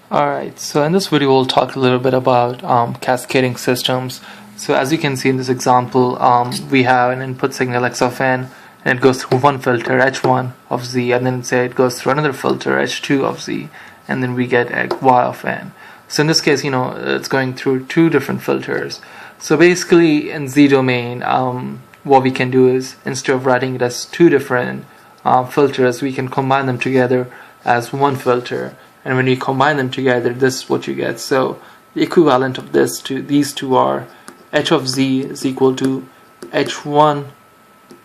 Alright, so in this video we'll talk a little bit about cascading systems. So as you can see in this example, we have an input signal x of n, and it goes through one filter h1 of z, and then say it goes through another filter h2 of z, and then we get y of n. So in this case, it's going through two different filters. So basically in z domain, what we can do is, instead of writing it as two different filters, we can combine them together as one filter. And when you combine them together, this is what you get. So the equivalent of these two are h of z is equal to h1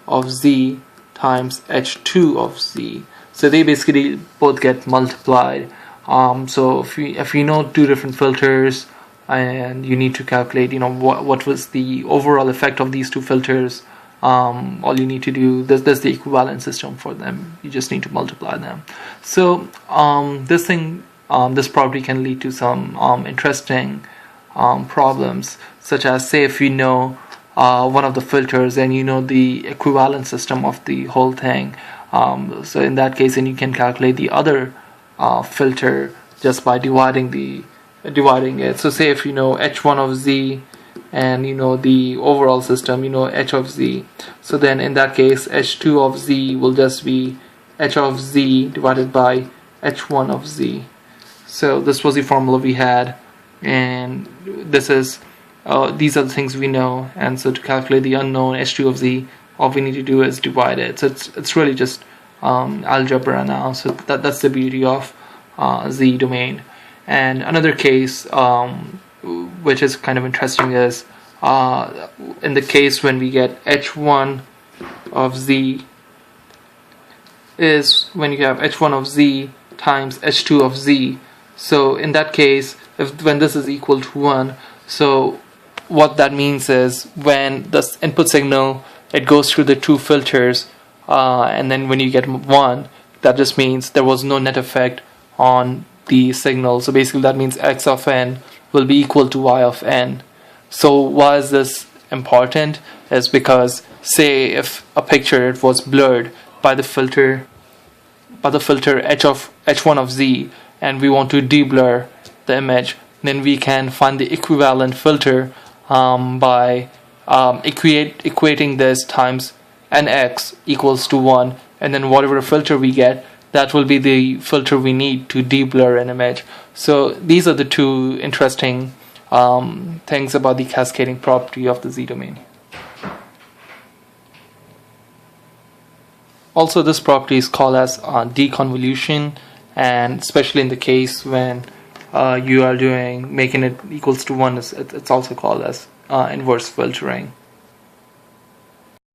of z times h2 of z. So they basically both get multiplied. So if you know two different filters and you need to calculate, what was the overall effect of these two filters, all you need to do, there's the equivalent system for them. You just need to multiply them. So this property can lead to some interesting problems, such as, say, if you know one of the filters and you know the equivalent system of the whole thing. So in that case, then you can calculate the other filter just by dividing it. So say if you know h1 of z and you know the overall system, h of z, so then in that case h2 of z will just be h of z divided by h1 of z. So this was the formula we had, and these are the things we know. And so to calculate the unknown h2 of z, all we need to do is divide it. So it's really just algebra now. So that's the beauty of z domain. And another case which is kind of interesting is in the case when we get h1 of z, is when you have h1 of z times h2 of z. So in that case, when this is equal to 1, so what that means is when this input signal, it goes through the two filters, and then when you get 1, that just means there was no net effect on the signal. So basically that means x of n will be equal to y of n. So why is this important? Is because, say if a picture it was blurred by the filter h1 of z, and we want to deblur the image, then we can find the equivalent filter by equating this times nx equals to 1, and then whatever filter we get, that will be the filter we need to deblur an image. So these are the two interesting things about the cascading property of the z domain. Also, this property is called as deconvolution, and especially in the case when you are making it equals to 1, it's also called as inverse filtering.